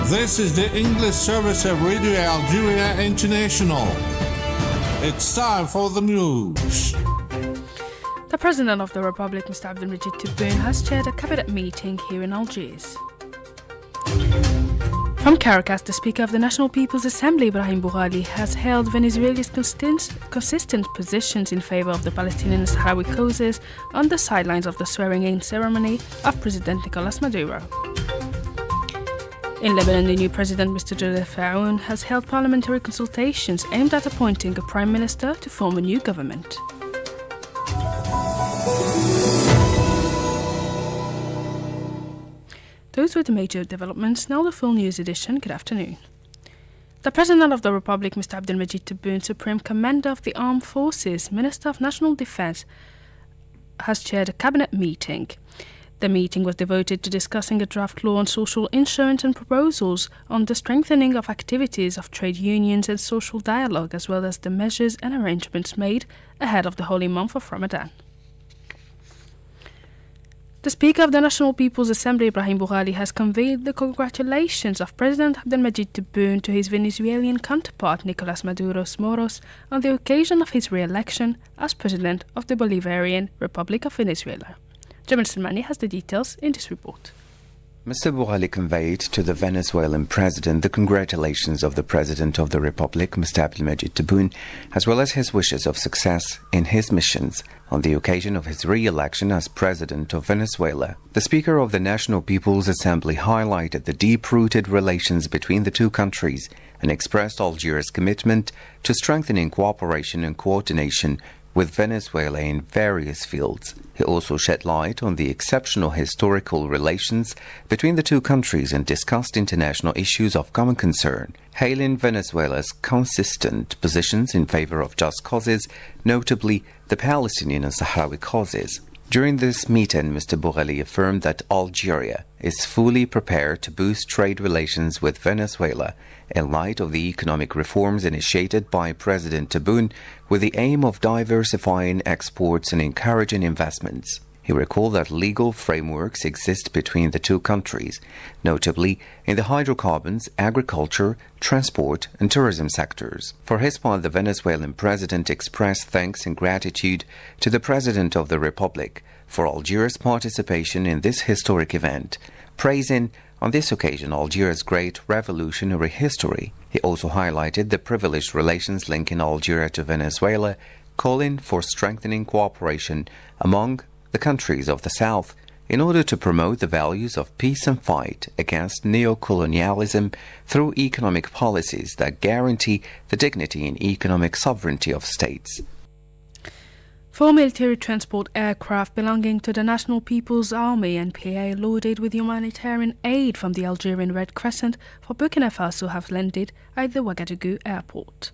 This is the English service of Radio Algeria International. It's time for the news. The President of the Republic, Mr. Abdelmajid Tebboune, has chaired a cabinet meeting here in Algiers. From Caracas, the Speaker of the National People's Assembly, Brahim Boughali, has held Venezuela's consistent positions in favor of the Palestinian and Sahrawi causes on the sidelines of the swearing-in ceremony of President Nicolas Maduro. In Lebanon, the new president, Mr. Joseph Aoun, has held parliamentary consultations aimed at appointing a prime minister to form a new government. Those were the major developments. Now the full news edition. Good afternoon. The President of the Republic, Mr. Abdelmajid Tebboune, Supreme Commander of the Armed Forces, Minister of National Defense, has chaired a cabinet meeting. The meeting was devoted to discussing a draft law on social insurance and proposals on the strengthening of activities of trade unions and social dialogue, as well as the measures and arrangements made ahead of the holy month of Ramadan. The Speaker of the National People's Assembly, Brahim Boughali, has conveyed the congratulations of President Abdelmajid Tebboune to his Venezuelan counterpart, Nicolas Maduro Moros, on the occasion of his re-election as President of the Bolivarian Republic of Venezuela. Jamal Salmani has the details in this report. Mr. Boughali conveyed to the Venezuelan president the congratulations of the President of the Republic, Mr. Abdelmajid Tebboune, as well as his wishes of success in his missions on the occasion of his re-election as President of Venezuela. The Speaker of the National People's Assembly highlighted the deep-rooted relations between the two countries and expressed Algeria's commitment to strengthening cooperation and coordination with Venezuela in various fields. He also shed light on the exceptional historical relations between the two countries and discussed international issues of common concern, hailing Venezuela's consistent positions in favor of just causes, notably the Palestinian and Sahrawi causes. During this meeting, Mr. Boughali affirmed that Algeria is fully prepared to boost trade relations with Venezuela in light of the economic reforms initiated by President Tebboune with the aim of diversifying exports and encouraging investments. He recalled that legal frameworks exist between the two countries, notably in the hydrocarbons, agriculture, transport and tourism sectors. For his part, the Venezuelan president expressed thanks and gratitude to the President of the Republic for Algeria's participation in this historic event, praising on this occasion Algeria's great revolutionary history. He also highlighted the privileged relations linking Algeria to Venezuela, calling for strengthening cooperation among the countries of the South in order to promote the values of peace and fight against neocolonialism through economic policies that guarantee the dignity and economic sovereignty of states. 4 military transport aircraft belonging to the National People's Army (NPA), loaded with humanitarian aid from the Algerian Red Crescent for Burkina Faso, have landed at the Ouagadougou airport.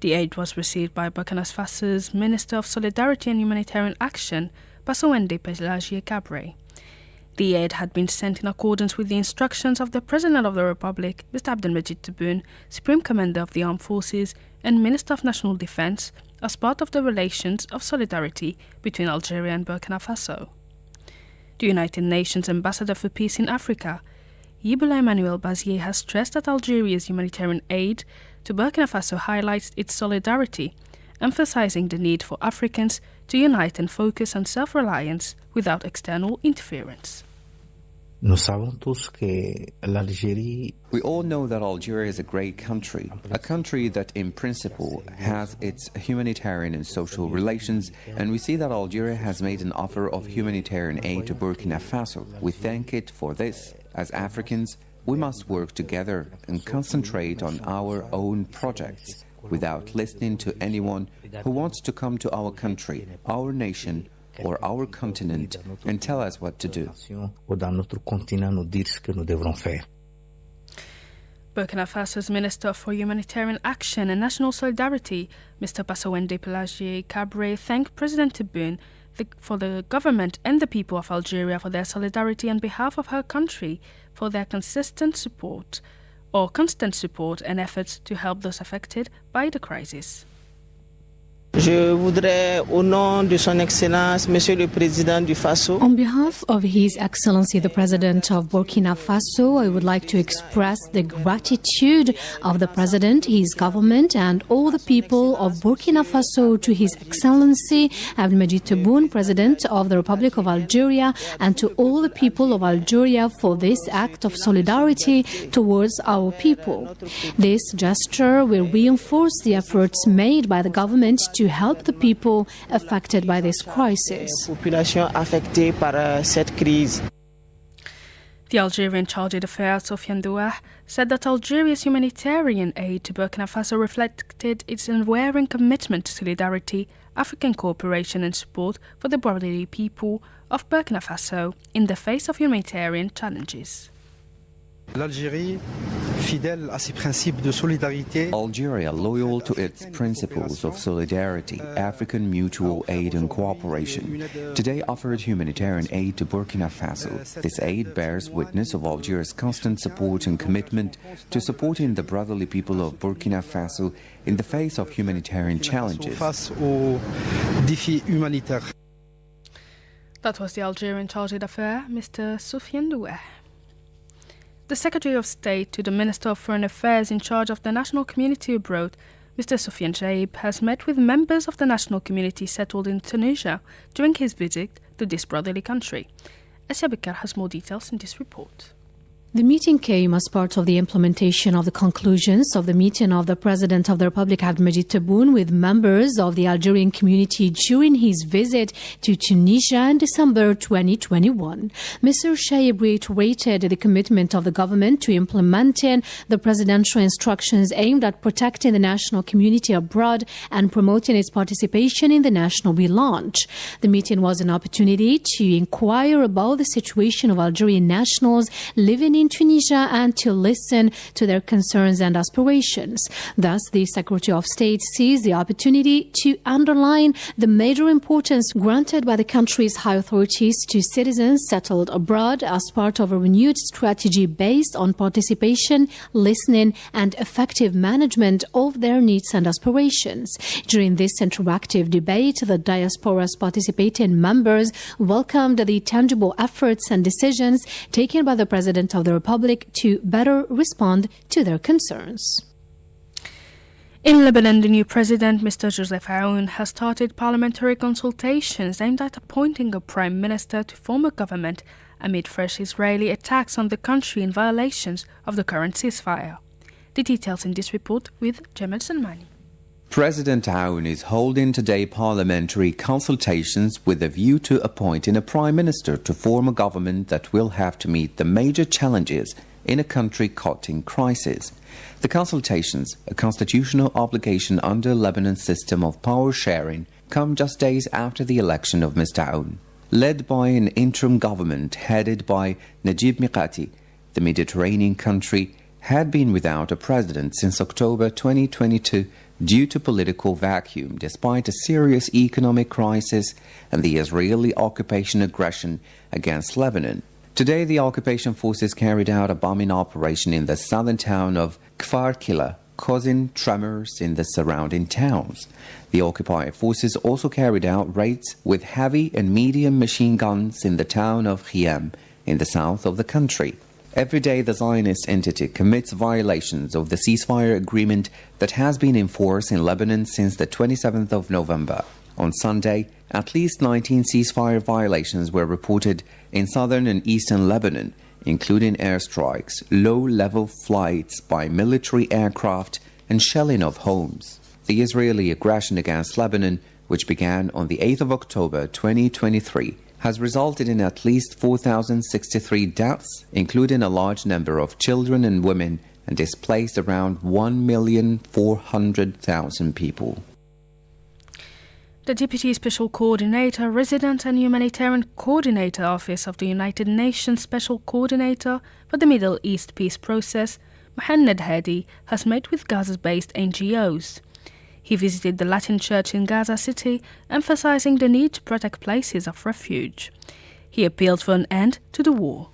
The aid was received by Burkina Faso's Minister of Solidarity and Humanitarian Action, Bassouende Pelagie Cabré. The aid had been sent in accordance with the instructions of the President of the Republic, Mr. Abdelmajid Tebboune, Supreme Commander of the Armed Forces and Minister of National Defense, as part of the relations of solidarity between Algeria and Burkina Faso. The United Nations Ambassador for Peace in Africa, Yiboula Emmanuel Bazier, has stressed that Algeria's humanitarian aid to Burkina Faso highlights its solidarity, emphasizing the need for Africans to unite and focus on self-reliance without external interference. We all know that Algeria is a great country, a country that in principle has its humanitarian and social relations, and we see that Algeria has made an offer of humanitarian aid to Burkina Faso. We thank it for this. As Africans, we must work together and concentrate on our own projects without listening to anyone who wants to come to our country, our nation, or our continent and tell us what to do. Burkina Faso's Minister for Humanitarian Action and National Solidarity, Mr. Bassouende Pelagie Cabré, thanked President Tebboune for the government and the people of Algeria for their solidarity on behalf of her country, for their constant support and efforts to help those affected by the crisis. Je voudrais, au nom de Son Excellence, Monsieur le Président du Faso, On behalf of His Excellency the President of Burkina Faso, I would like to express the gratitude of the President, his government, and all the people of Burkina Faso to His Excellency Abdelmadjid Tebboune, President of the Republic of Algeria, and to all the people of Algeria for this act of solidarity towards our people. This gesture will reinforce the efforts made by the government to help the people affected by this crisis. population affectée par cette crise. The Algerian Chargé d'Affaires, Sofiane Douah, said that Algeria's humanitarian aid to Burkina Faso reflected its unwavering commitment to solidarity, African cooperation and support for the brotherly people of Burkina Faso in the face of humanitarian challenges. L'Algérie, fidèle à ses principes de solidarité, Algeria, loyal to its principles of solidarity, African mutual aid and cooperation, today offered humanitarian aid to Burkina Faso. This aid bears witness of Algeria's constant support and commitment to supporting the brotherly people of Burkina Faso in the face of humanitarian challenges. face aux défis humanitaires. That was the Algerian Chargé d'Affaires, Mr. Sofiane Douah. The Secretary of State to the Minister of Foreign Affairs in charge of the national community abroad, Mr. Soufiane Chaib, has met with members of the national community settled in Tunisia during his visit to this brotherly country. Asia Bekar has more details in this report. The meeting came as part of the implementation of the conclusions of the meeting of the President of the Republic, Abdelmadjid Tebboune, with members of the Algerian community during his visit to Tunisia in December 2021. Mr. Chaib reiterated the commitment of the government to implementing the presidential instructions aimed at protecting the national community abroad and promoting its participation in the national relaunch. The meeting was an opportunity to inquire about the situation of Algerian nationals living in Tunisia and to listen to their concerns and aspirations. Thus, the Secretary of State sees the opportunity to underline the major importance granted by the country's high authorities to citizens settled abroad as part of a renewed strategy based on participation, listening, and effective management of their needs and aspirations. During this interactive debate, the diaspora's participating members welcomed the tangible efforts and decisions taken by the President of the Republic to better respond to their concerns. In Lebanon, the new president, Mr. Joseph Aoun, has started parliamentary consultations aimed at appointing a prime minister to form a government amid fresh Israeli attacks on the country in violations of the current ceasefire. The details in this report with Jamal Salmani. President Aoun is holding today parliamentary consultations with a view to appointing a prime minister to form a government that will have to meet the major challenges in a country caught in crisis. The consultations, a constitutional obligation under Lebanon's system of power sharing, come just days after the election of Mr. Aoun. Led by an interim government headed by Najib Mikati, the Mediterranean country had been without a president since October 2022 due to political vacuum, despite a serious economic crisis and the Israeli occupation aggression against Lebanon. Today, the occupation forces carried out a bombing operation in the southern town of Kfar Kila, causing tremors in the surrounding towns. The occupied forces also carried out raids with heavy and medium machine guns in the town of Khiyam, in the south of the country. Every day, the Zionist entity commits violations of the ceasefire agreement that has been in force in Lebanon since the 27th of November. On Sunday, at least 19 ceasefire violations were reported in southern and eastern Lebanon, including airstrikes, low-level flights by military aircraft, and shelling of homes. The Israeli aggression against Lebanon, which began on the 8th of October 2023, has resulted in at least 4,063 deaths, including a large number of children and women, and displaced around 1,400,000 people. The Deputy Special Coordinator, Resident and Humanitarian Coordinator Office of the United Nations Special Coordinator for the Middle East Peace Process, Mohamed Hadi, has met with Gaza-based NGOs. He visited the Latin Church in Gaza City, emphasizing the need to protect places of refuge. He appealed for an end to the war.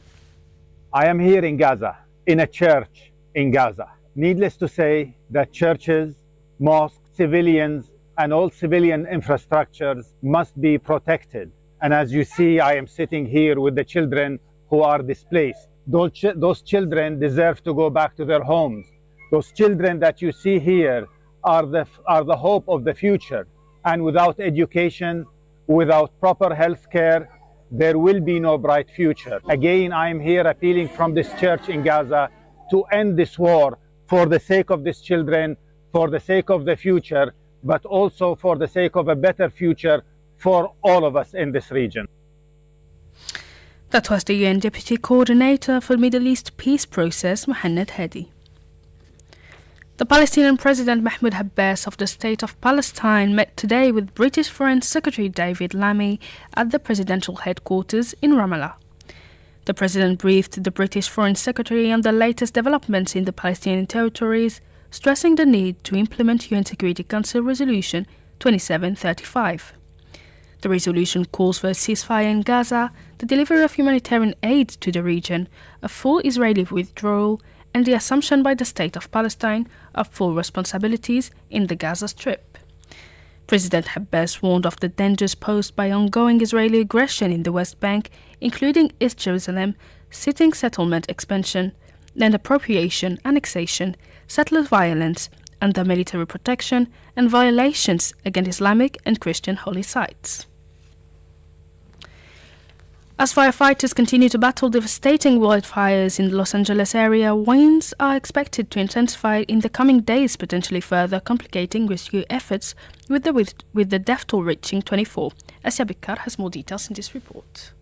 I am here in Gaza, in a church in Gaza. Needless to say that churches, mosques, civilians and all civilian infrastructures must be protected. And as you see, I am sitting here with the children who are displaced. Those children deserve to go back to their homes. Those children that you see here are the hope of the future. And without education, without proper health care, there will be no bright future. Again, I am here appealing from this church in Gaza to end this war for the sake of these children, for the sake of the future, but also for the sake of a better future for all of us in this region. That was the UN Deputy Coordinator for Middle East Peace Process, Mohammed Hadi. The Palestinian President Mahmoud Abbas of the State of Palestine met today with British Foreign Secretary David Lammy at the presidential headquarters in Ramallah. The President briefed the British Foreign Secretary on the latest developments in the Palestinian territories, stressing the need to implement UN Security Council Resolution 2735. The resolution calls for a ceasefire in Gaza, the delivery of humanitarian aid to the region, a full Israeli withdrawal, and the assumption by the State of Palestine of full responsibilities in the Gaza Strip. President Abbas warned of the dangers posed by ongoing Israeli aggression in the West Bank, including East Jerusalem, citing settlement expansion, land appropriation, annexation, settler violence, under military protection, and violations against Islamic and Christian holy sites. As firefighters continue to battle devastating wildfires in the Los Angeles area, winds are expected to intensify in the coming days, potentially further complicating rescue efforts, with the death toll reaching 24. Asia Bikar has more details in this report.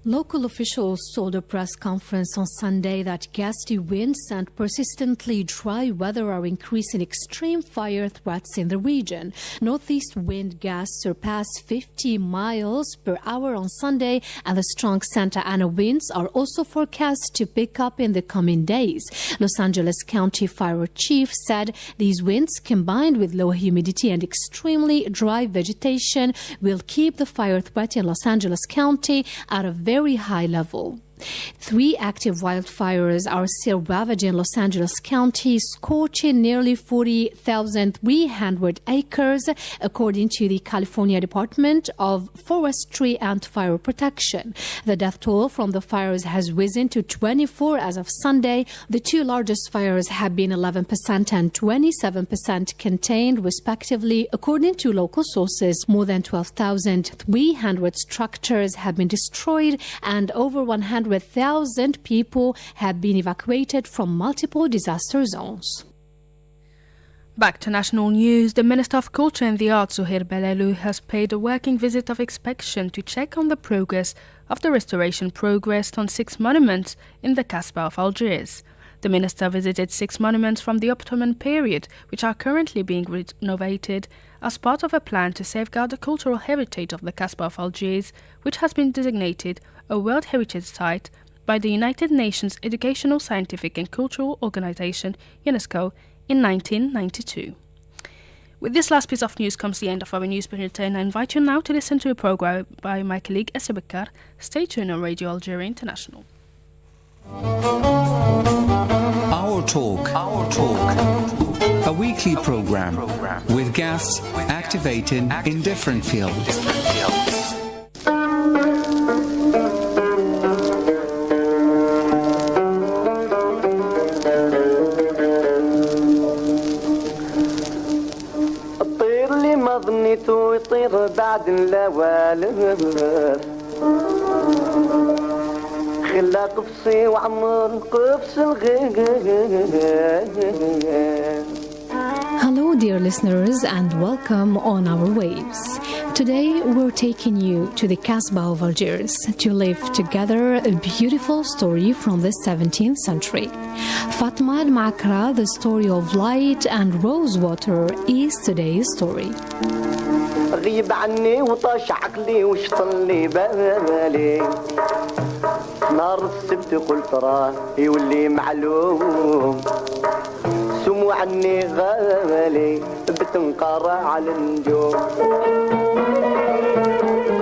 Local officials told a press conference on Sunday that gusty winds and persistently dry weather are increasing extreme fire threats in the region. Northeast wind gusts surpassed 50 miles per hour on Sunday, and the strong Santa Ana winds are also forecast to pick up in the coming days. Los Angeles County Fire Chief said these winds, combined with low humidity and extremely dry vegetation, will keep the fire threat in Los Angeles County at a very high level. 3 active wildfires are still ravaging Los Angeles County, scorching nearly 40,300 acres, according to the California Department of Forestry and Fire Protection. The death toll from the fires has risen to 24 as of Sunday. The 2 largest fires have been 11% and 27% contained, respectively, according to local sources. More than 12,300 structures have been destroyed, and over 100,000 people have been evacuated from multiple disaster zones. Back to national news, the Minister of Culture and the Arts, Zuhair Bellailoui, has paid a working visit of inspection to check on the progress of the restoration progress on 6 monuments in the Casbah of Algiers. The minister visited 6 monuments from the Ottoman period, which are currently being renovated as part of a plan to safeguard the cultural heritage of the Casbah of Algiers, which has been designated a World Heritage Site by the United Nations Educational, Scientific and Cultural Organization, UNESCO, in 1992. With this last piece of news comes the end of our news bulletin. I invite you now to listen to a program by my colleague Asia Bikar. Stay tuned on Radio Algeria International. Our Talk, a weekly program with guests activating in different fields. الطير اللي ما ظنيته يطير بعد الأوالف خلا قفصي وعمر قفص Hello, dear listeners, and welcome on our waves. Today, we're taking you to the Casbah of Algiers to live together a beautiful story from the 17th century. Fatma al-Makra, the story of light and rose water, is today's story. غيب عني وطاش عقلي وشطن لي بالي نهار السبت قلت راه يولي معلوم سمو عني غالي بتنقرع على النجوم.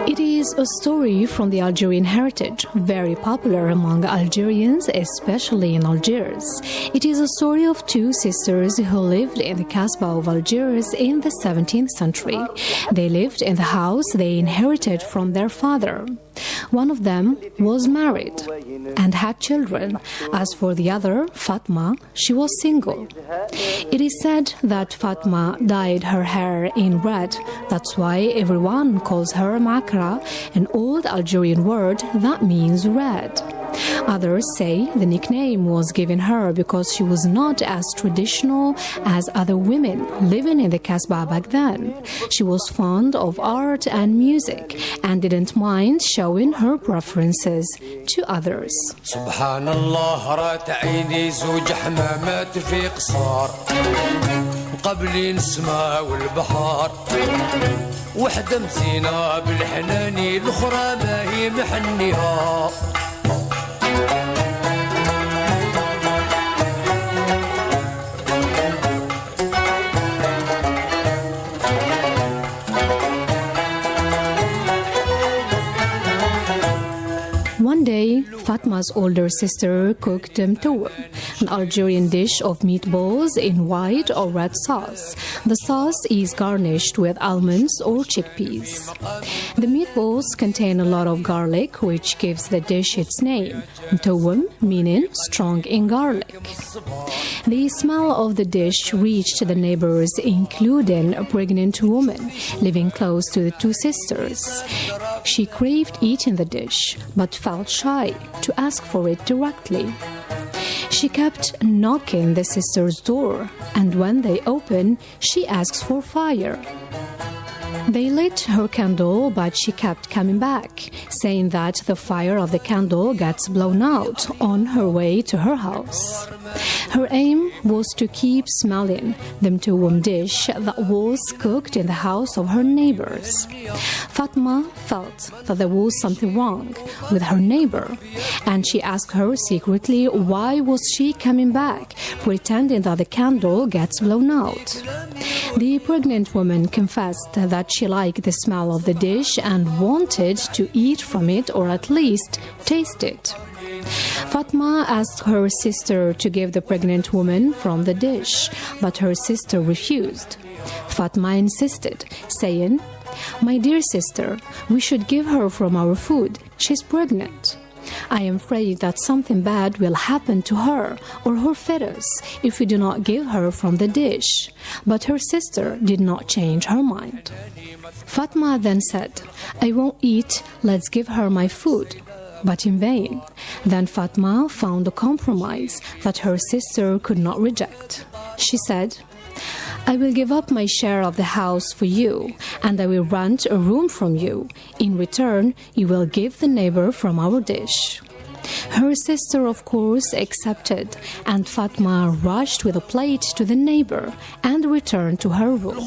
It is is a story from the Algerian heritage, very popular among Algerians, especially in Algiers. It is a story of two sisters who lived in the Kasbah of Algiers in the 17th century. They lived in the house they inherited from their father. One of them was married and had children. As for the other, Fatma, she was single. It is said that Fatma dyed her hair in red. That's why everyone calls her Makra, an old Algerian word that means red. Others say the nickname was given her because she was not as traditional as other women living in the Kasbah back then. She was fond of art and music and didn't mind showing her preferences to others. Subhanallah, رات عيني زوج حمامات في قصار قبل السماء والبحار وحدة مزينة بالحناني الأخرى ما هي محنيها. One day, Fatma's older sister cooked mtoua, an Algerian dish of meatballs in white or red sauce. The sauce is garnished with almonds or chickpeas. The meatballs contain a lot of garlic, which gives the dish its name, mtoua, meaning strong in garlic. The smell of the dish reached the neighbors, including a pregnant woman living close to the two sisters. She craved eating the dish, but felt shy to ask for it directly. She kept knocking the sisters' door, and when they opened, she asked for fire. They lit her candle, but she kept coming back, saying that the fire of the candle gets blown out on her way to her house. Her aim was to keep smelling the mtoua dish that was cooked in the house of her neighbors. Fatma felt that there was something wrong with her neighbor, and she asked her secretly why was she coming back, pretending that the candle gets blown out. The pregnant woman confessed that she liked the smell of the dish and wanted to eat from it or at least taste it. Fatma asked her sister to give the pregnant woman from the dish, but her sister refused. Fatma insisted, saying, "My dear sister, we should give her from our food. She's pregnant. I am afraid that something bad will happen to her or her fetus if we do not give her from the dish." But her sister did not change her mind. Fatma then said, "I won't eat, let's give her my food." But in vain. Then Fatma found a compromise that her sister could not reject. She said, "I will give up my share of the house for you, and I will rent a room from you. In return, you will give the neighbor from our dish." Her sister, of course, accepted, and Fatma rushed with a plate to the neighbor and returned to her room.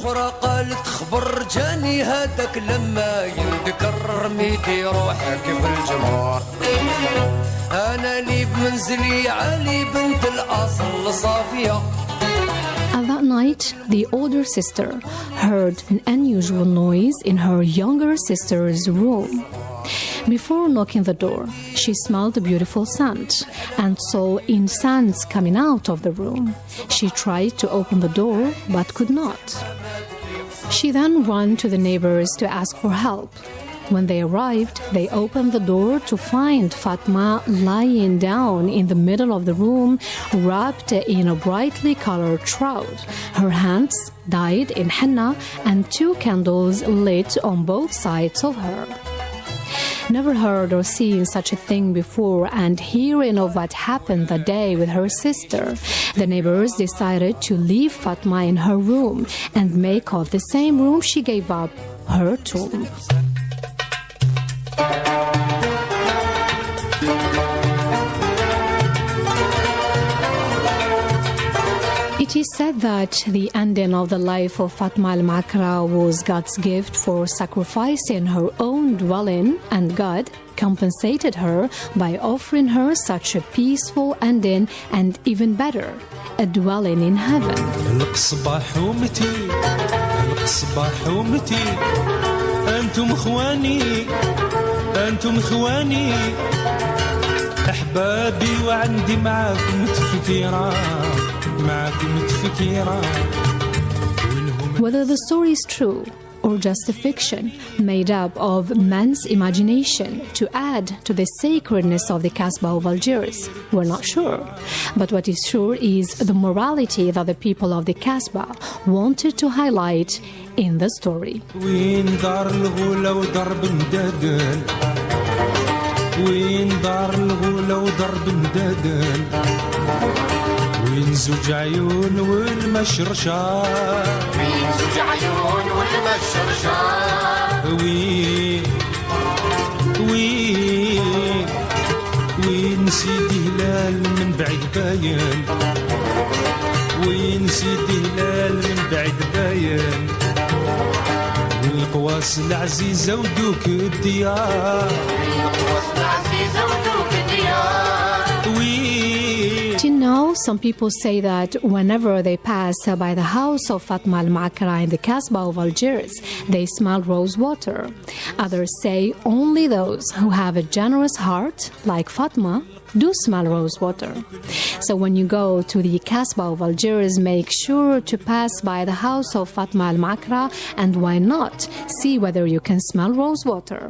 At that night, the older sister heard an unusual noise in her younger sister's room. Before knocking the door, she smelled a beautiful scent and saw incense coming out of the room. She tried to open the door but could not. She then ran to the neighbors to ask for help. When they arrived, they opened the door to find Fatma lying down in the middle of the room, wrapped in a brightly colored shroud. Her hands dyed in henna and two candles lit on both sides of her. Never heard or seen such a thing before, and hearing of what happened that day with her sister, the neighbors decided to leave Fatma in her room and make of the same room she gave up her tomb. It is said that the ending of the life of Fatma al-Makra was God's gift for sacrificing her own dwelling, and God compensated her by offering her such a peaceful ending and even better, a dwelling in heaven. أنتم إخواني أنتم إخواني أحبابي وعندي معاكم تفكيرة Whether the story is true or just a fiction made up of man's imagination to add to the sacredness of the Kasbah of Algiers, we're not sure. But what is sure is the morality that the people of the Kasbah wanted to highlight in the story. وين دار الغولة وضرب ندادل وين دار الغولة وضرب ندادل وين زوج عيون والمشرشة وين زوج عيون والمشرشة وين سيدي هلال من بعيد باين وين سيدي هلال من بعيد باين والقواس العزيزة ودوك الديار القواس العزيزة ودوك الديار وين. Till now, some people say that whenever they pass by the house of Fatma al-Makra in the Kasbah of Algiers, they smell rose water. Others say only those who have a generous heart, like Fatma, do smell rose water. So when you go to the Kasbah of Algiers, make sure to pass by the house of Fatma al-Makra, and why not see whether you can smell rose water.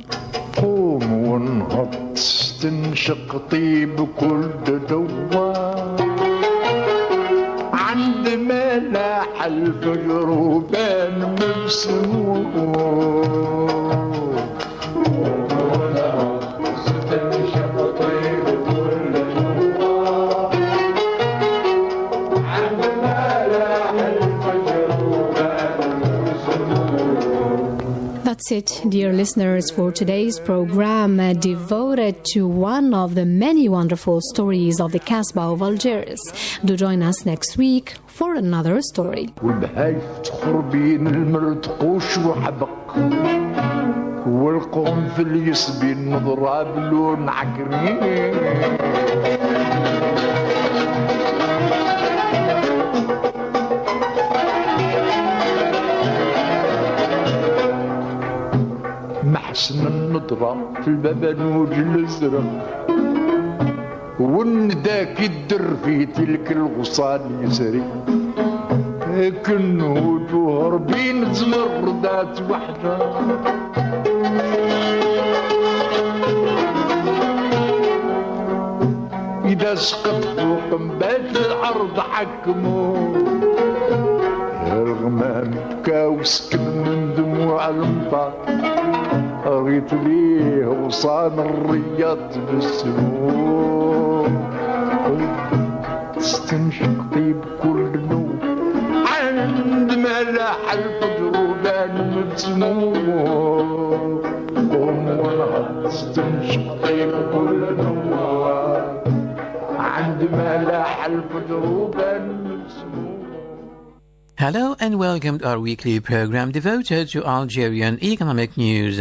قوم وانهض تستنشق طيب كل دوار عند ملاح الفجر وبان مبسمور That's it, dear listeners, for today's program devoted to one of the many wonderful stories of the Kasbah of Algiers. Do join us next week for another story. والبهايف تخربين المرتقوش وحبق والقنفل يسبين مضراب لون عكرين محسن النضرة في البابانوج الازرق والنداك يدر في تلك الغصان يسري كنود وهربين زمردات وحدة إذا سقط فوق مبات الأرض حكموا الغمام بكى وسكن من دموع المطر قريت ليه وصان الرياض بالسموم تستنشق طيب كل نوم عند ملاح الفجر وبان مسموم قوم ونهض تستنشق طيب كل نوم عند ملاح الفجر وبان مسموم. Hello and welcome to our weekly program devoted to Algerian economic news.